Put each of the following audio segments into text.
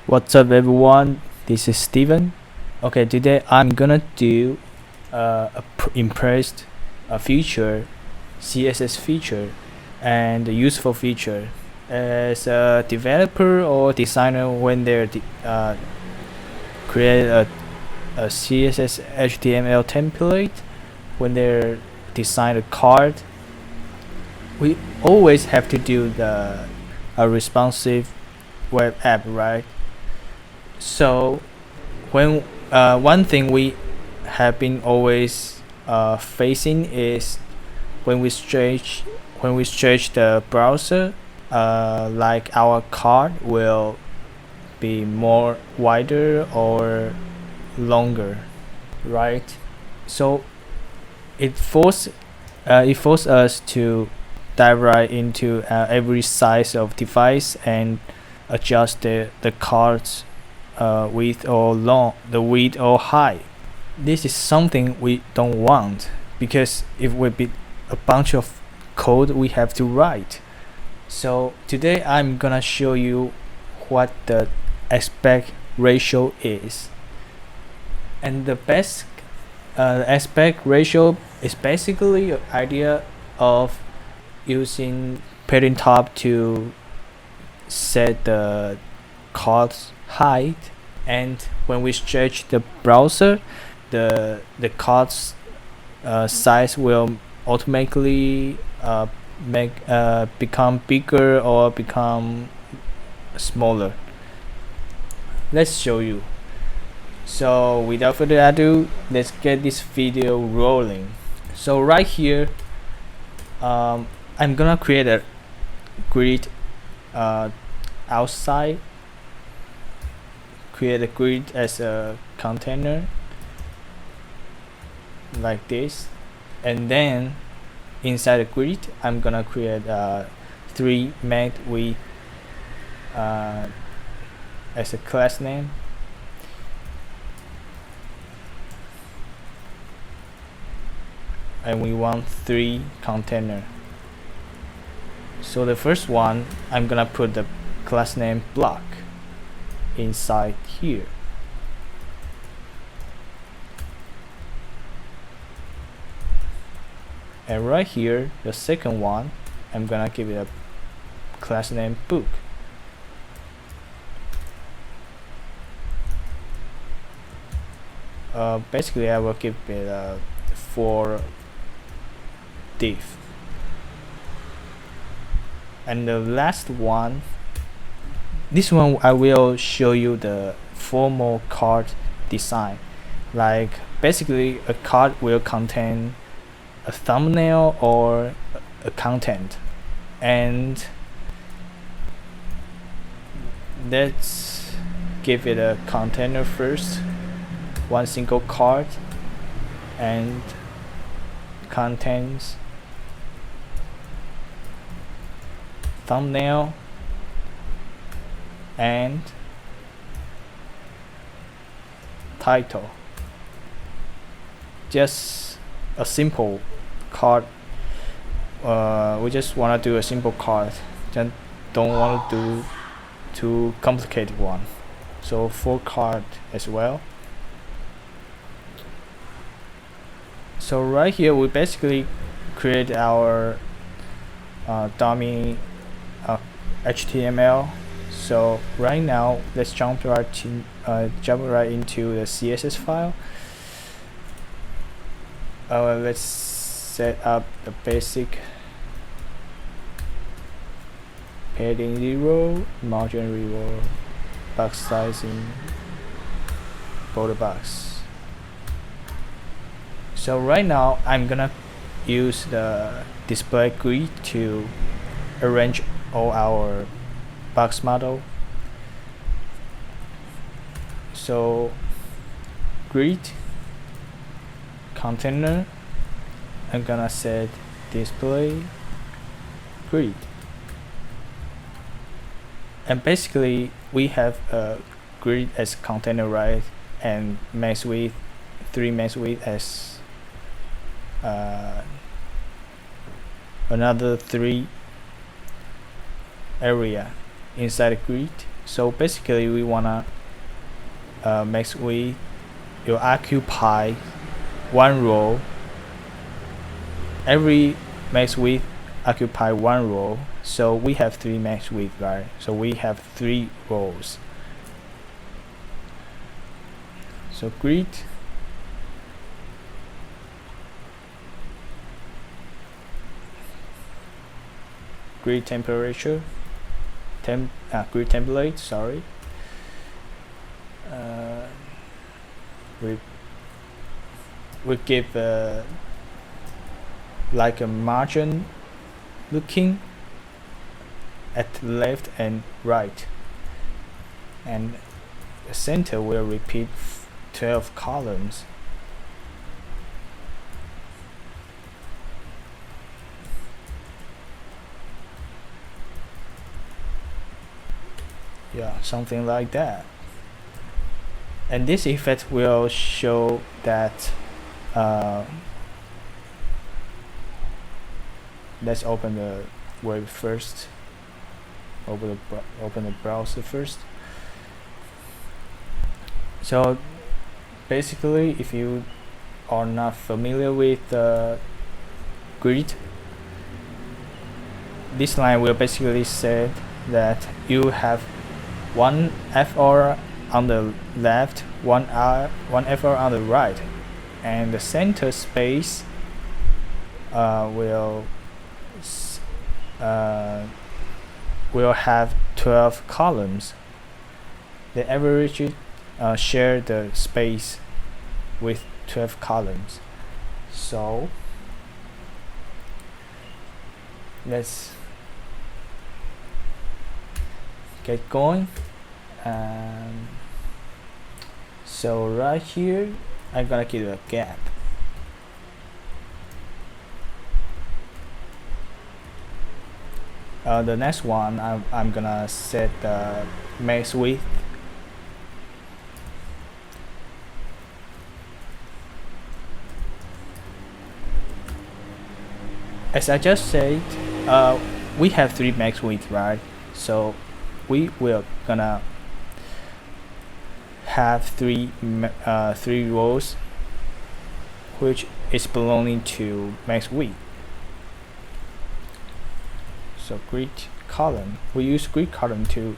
What's up, everyone? This is Steven. Okay, today I'm gonna do impressed feature, CSS feature, and a useful feature. As a developer or designer, when they're create a CSS HTML template, when they're design a card, we always have to do a responsive web app, right? So when one thing we have been always facing is when we stretch the browser, like our card will be more wider or longer, right? So it forces us to dive right into every size of device and adjust the card's width or height. This is something we don't want, because it would be a bunch of code we have to write. So today I'm gonna show you what the aspect ratio is. And the best aspect ratio is basically an idea of using parent top to set the card's height, and when we stretch the browser, the card's size will automatically become bigger or become smaller. Let's show you. So without further ado, let's get this video rolling. So right here, I'm gonna create a grid outside. Create a grid as a container like this, and then inside the grid I'm gonna create 3 mat width as a class name. And we want 3 container. So the first one, I'm gonna put the class name block inside here. And right here, the second one, I'm gonna give it a class name book. Basically I will give it 4 div. And the last one, this one I will show you the formal card design. Like basically a card will contain a thumbnail or a content. And let's give it a container first, one single card, and contains thumbnail and title. Just a simple card. We just want to do a simple card, just don't want to do too complicated one. So 4 card as well. So right here we basically create our dummy HTML. So right now let's jump right into the CSS file. Let's set up the basic padding 0, margin 0, box sizing, border box. So right now I'm gonna use the display grid to arrange all our box model. So grid container, I'm gonna set display grid, and basically we have a grid as container, right? And max width, 3 max width as another 3 area inside the grid. So basically we wanna max width will occupy one row. Every max width occupy one row, so we have 3 max width, right? So we have 3 rows. So grid temperature, grid template, sorry. We give like a margin looking at left and right, and the center will repeat 12 columns. Yeah, something like that. And this effect will show that let's open the web first. Open the browser first. So basically, if you are not familiar with the grid, this line will basically say that you have one FR on the left, one FR on the right, and the center space will have 12 columns. The average share the space with 12 columns. So let's get going. So right here I'm gonna give a gap. The next one I'm gonna set the max width. As I just said, we have 3 max width, right? So we will gonna have 3 rows which is belonging to max width. So grid column, we use grid column to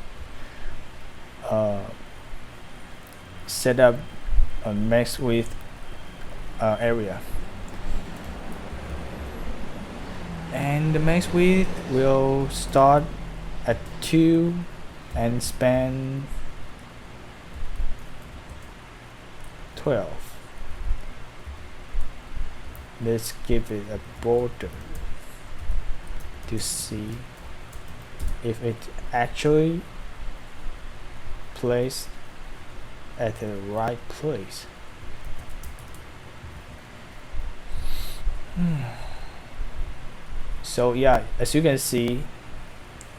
set up a max width area, and the max width will start at 2 and span 12. Let's give it a border to see if it actually placed at the right place. So yeah, as you can see,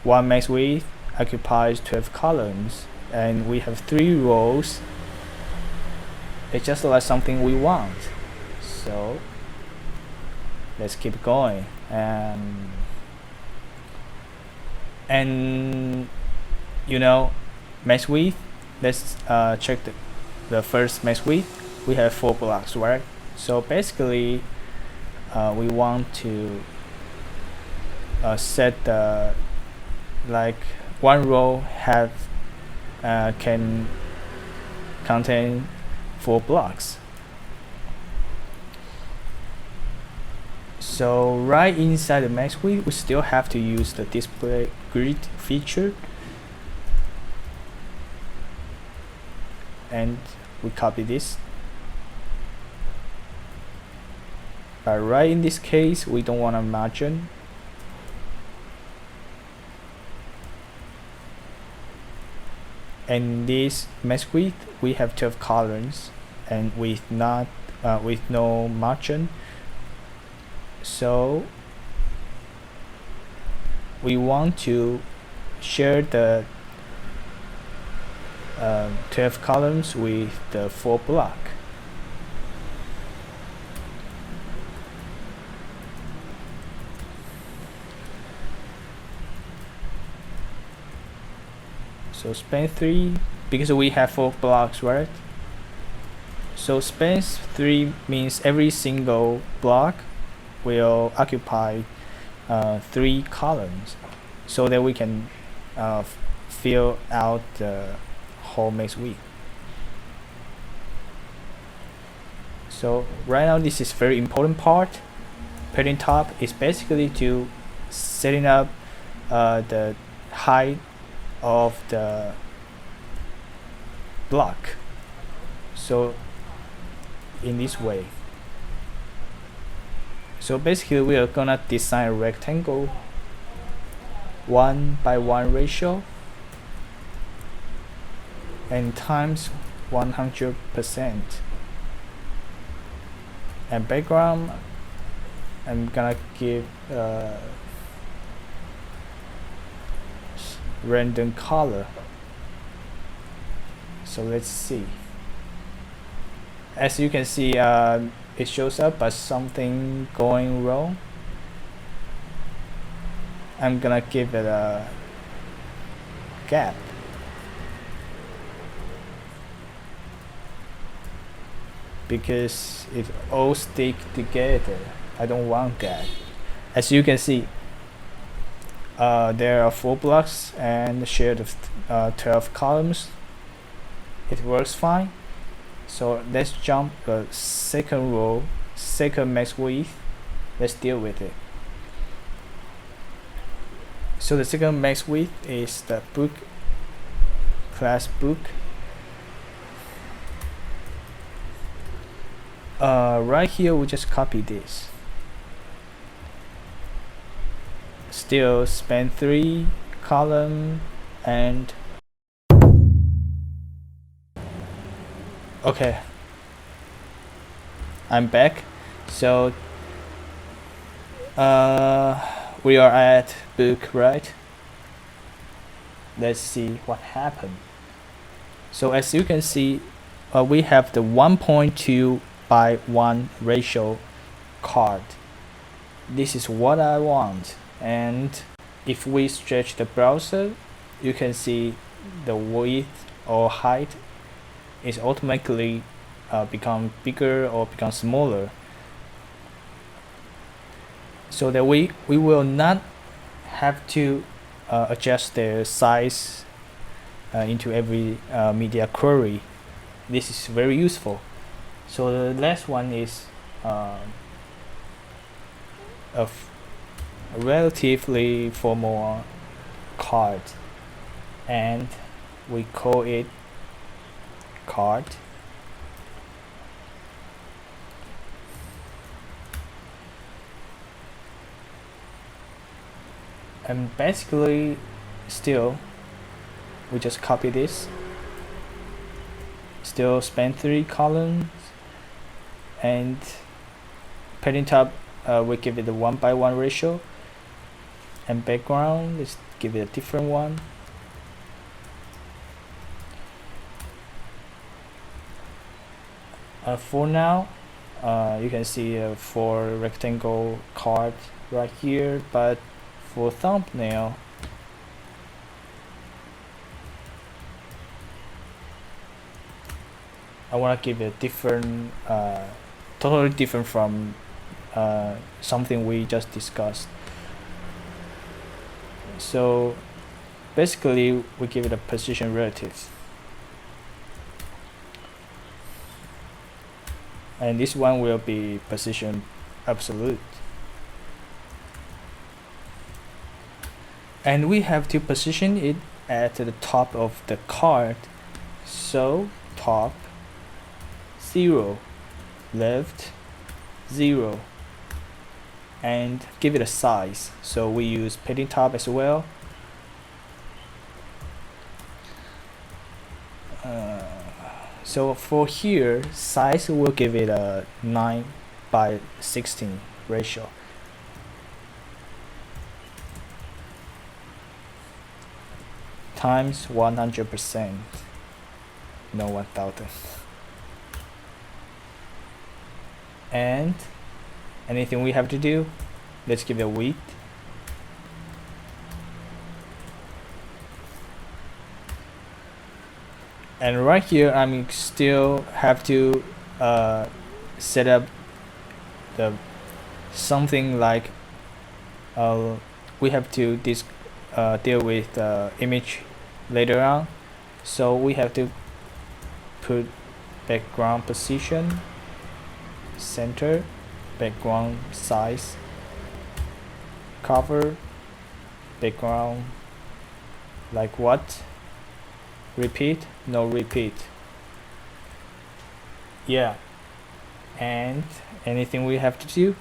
one max width occupies 12 columns, and we have 3 rows. It's just like something we want. So let's keep going. And you know, max width, let's check the first max width. We have 4 blocks, right? So basically we want to set the like one row can contain 4 blocks. So right inside the max width, we still have to use the display grid feature, and we copy this. But right in this case, we don't want a margin. And this max width, we have 12 columns and with no margin. So we want to share the 12 columns with the 4 block. So span 3, because we have 4 blocks, right? So span 3 means every single block will occupy 3 columns, so that we can fill out the whole max width. So right now, this is very important part. Padding top is basically to setting up the height of the block. So in this way. So basically, we are gonna design a rectangle 1:1 ratio and times 100%. And background, I'm gonna give random color. So let's see. As you can see, it shows up as something going wrong. I'm gonna give it a gap. Because it all stick together. I don't want that. As you can see, there are 4 blocks and shared of 12 columns. It works fine. So let's jump the second row, second max width. Let's deal with it. So the second max width is the book, class book. Right here, we just copy this. Still span 3 column and okay, I'm back. So we are at book, right? Let's see what happened. So as you can see, we have the 1.2:1 ratio card. This is what I want. And if we stretch the browser, you can see the width or height is automatically become bigger or become smaller, so that we will not have to adjust the size into every media query. This is very useful. So the last one is a relatively formal card, and we call it card. And basically, still, we just copy this. Still span 3 columns, and padding top, we give it a 1:1 ratio. And background, let's give it a different one. For now, you can see 4 rectangle card right here, but for thumbnail, I want to give it a different, totally different from something we just discussed. So basically, we give it a position relative, and this one will be position absolute. And we have to position it at the top of the card. So top 0, left 0, and give it a size. So we use padding top as well. So for here, size will give it a 9:16 ratio. Times 100%, no 1000. And anything we have to do, let's give it a width. And right here I'm still have to set up the something like we have to deal with the image later on, so we have to put background position, center, background size, cover, background like what, repeat, no repeat, yeah. And anything we have to do,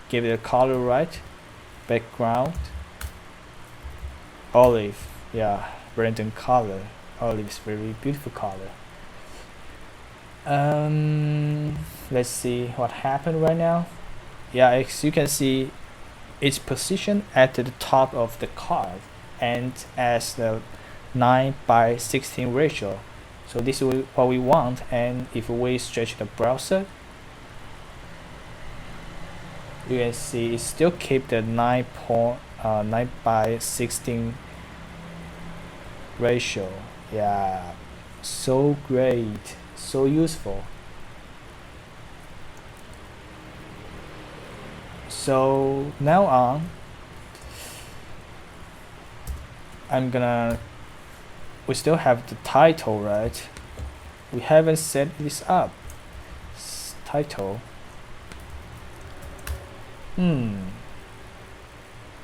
give it a color, right? Background olive, yeah, Brandon color. Olive is very beautiful color. Let's see what happened right now. Yeah, as you can see, it's positioned at the top of the card and as the 9:16 ratio. So this is what we want. And if we stretch the browser, you can see it still keep the 9:16 ratio. Yeah, so great, so useful. So now on, we still have the title, right? We haven't set this up. Title.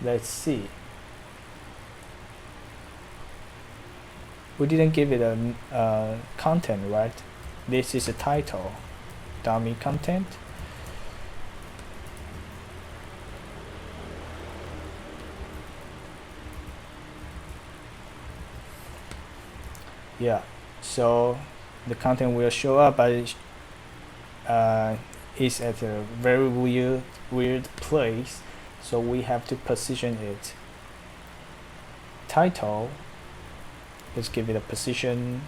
Let's see. We didn't give it a content, right? This is a title, dummy content. Yeah, so the content will show up, but is at a very weird place, so we have to position it. Title, let's give it a position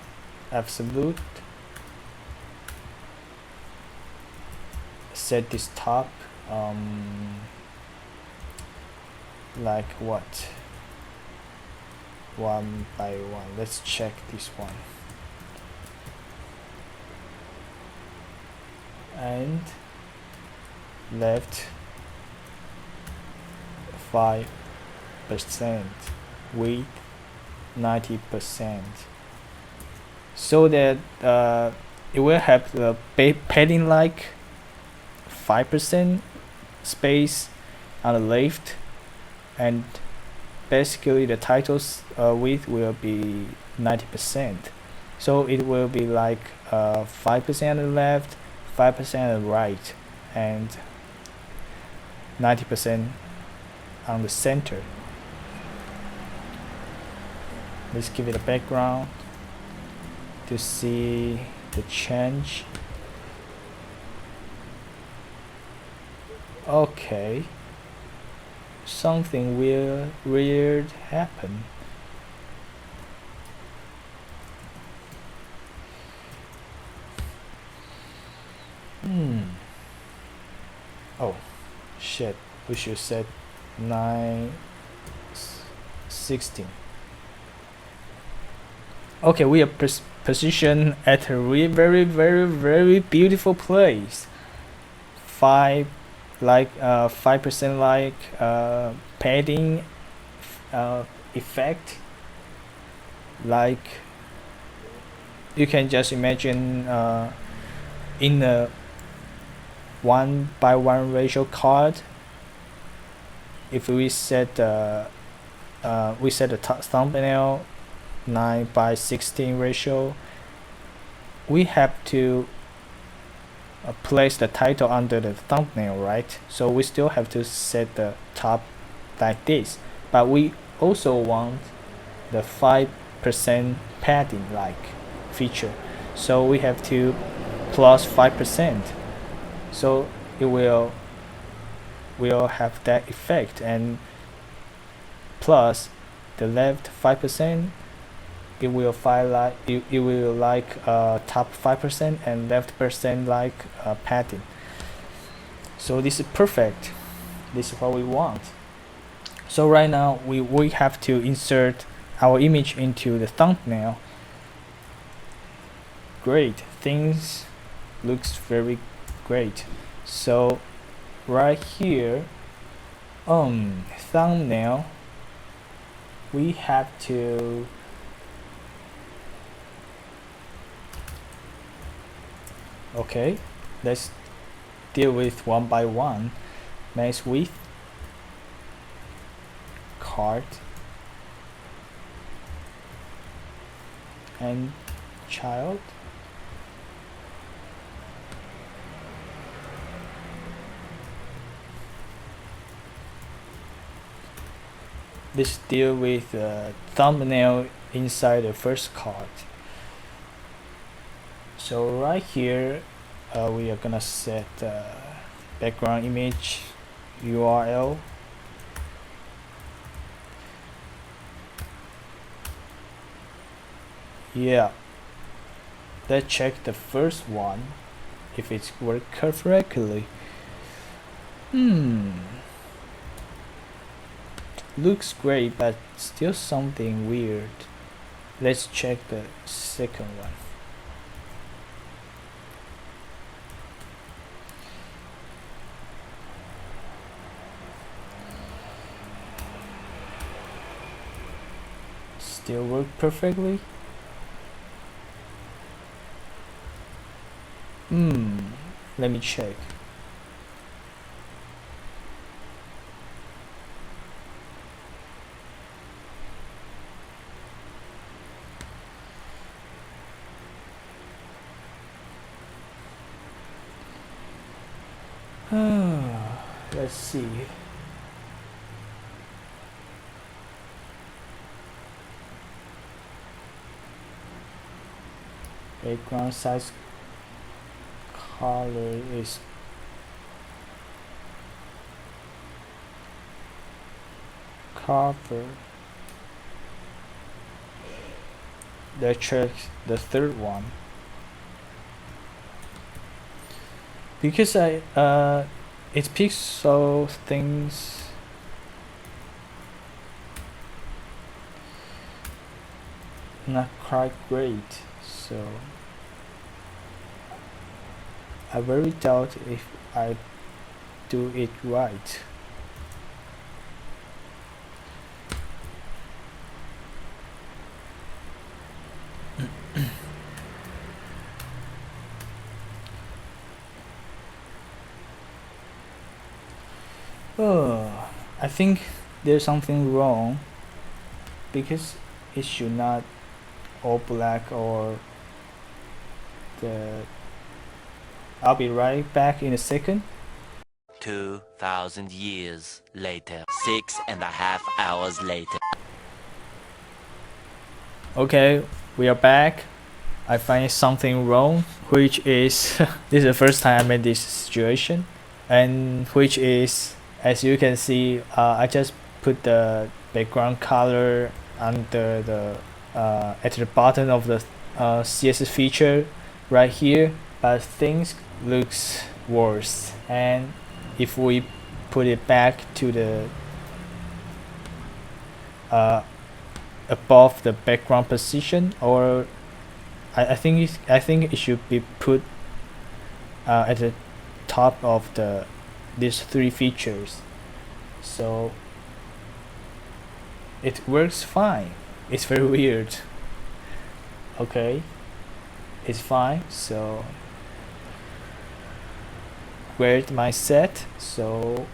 absolute. Set this top like what, 1 by 1. Let's check this one. And left 5%, width 90%, so that it will have the padding like 5% space on the left, and basically the title's width will be 90%, so it will be like 5% on the left, 5% on the right, and 90% on the center. Let's give it a background to see the change. Okay, something weird happened. Oh shit, we should set 9:16. Okay, we are positioned at a very beautiful place. 5% like padding effect, like you can just imagine in a 1 by 1 ratio card. If we set the thumbnail 9:16 ratio, we have to place the title under the thumbnail, right? So we still have to set the top like this, but we also want the 5% padding like feature, so we have to plus 5%, so it will have that effect. And plus the left 5%, it will like top 5% and left percent like padding. So this is perfect. This is what we want. So right now we have to insert our image into the thumbnail. great. Things looks very great. So right here on thumbnail, we have to okay, let's deal with one by one. Max width, card, and child. Let's deal with the thumbnail inside the first card. So right here, we are gonna set the background image URL. Yeah, let's check the first one if it's worked correctly. Looks great, but still something weird. Let's check the second one. Still work perfectly. Let me check. Let's see. Background size color is cover. Let's check the third one. Because it pixel things not quite great, so I very doubt if I do it right. I think there's something wrong because it should not all black or the. I'll be right back in a second. 2,000 years later, 6.5 hours later. Okay, we are back. I find something wrong, which is this is the first time I'm in this situation, and which is, as you can see, I just put the background color under the at the bottom of the CSS feature right here, but things looks worse. And if we put it back to the above the background position, or I think it should be put at the top of these three features, so it works fine. It's very weird. Okay, it's fine. So where's my set? So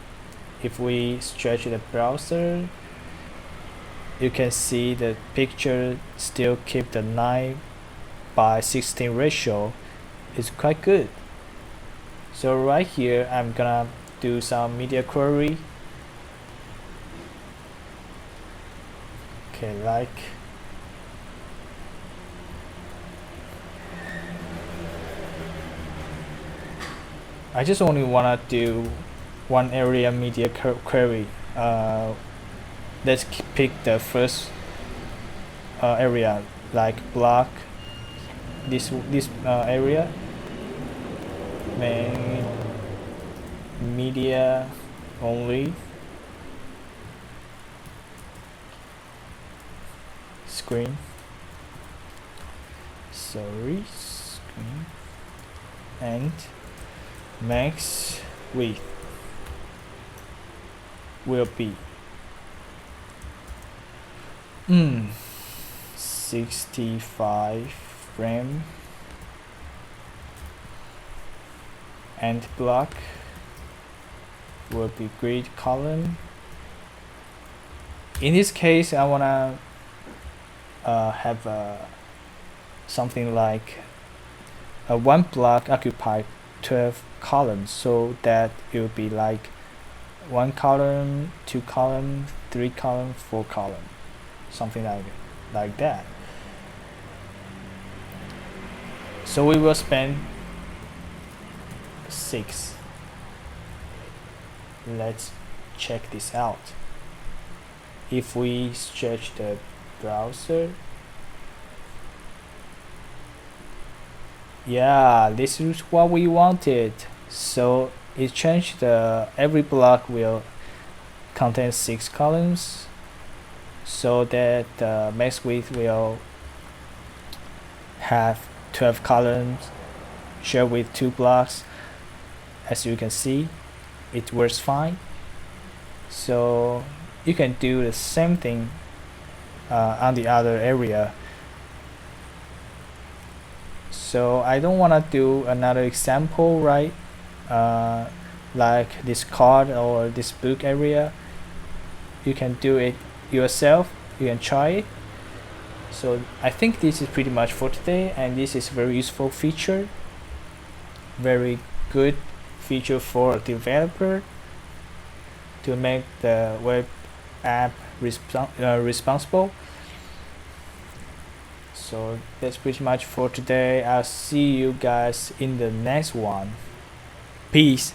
if we stretch the browser, you can see the picture still keep the 9:16 ratio. It's quite good. So right here I'm gonna do some media query. Okay, like I just only wanna do one area media query. Let's pick the first area, like block this area, main media only, screen, sorry, and max width will be 65 frame, and block will be grid column. In this case, I wanna have something like one block occupy 12 columns, so that it will be like 1 column, 2 column, 3 column, 4 column, something like that. So we will spend 6. Let's check this out. If we stretch the browser, yeah, this is what we wanted. So it changed every block will contain 6 columns, so that the max width will have 12 columns shared with 2 blocks. As you can see, it works fine. So you can do the same thing on the other area. So I don't want to do another example, right? Like this card or this book area. You can do it yourself. You can try it. So I think this is pretty much for today, and this is a very useful feature, very good feature for a developer to make the web app responsible. So that's pretty much for today. I'll see you guys in the next one. Peace.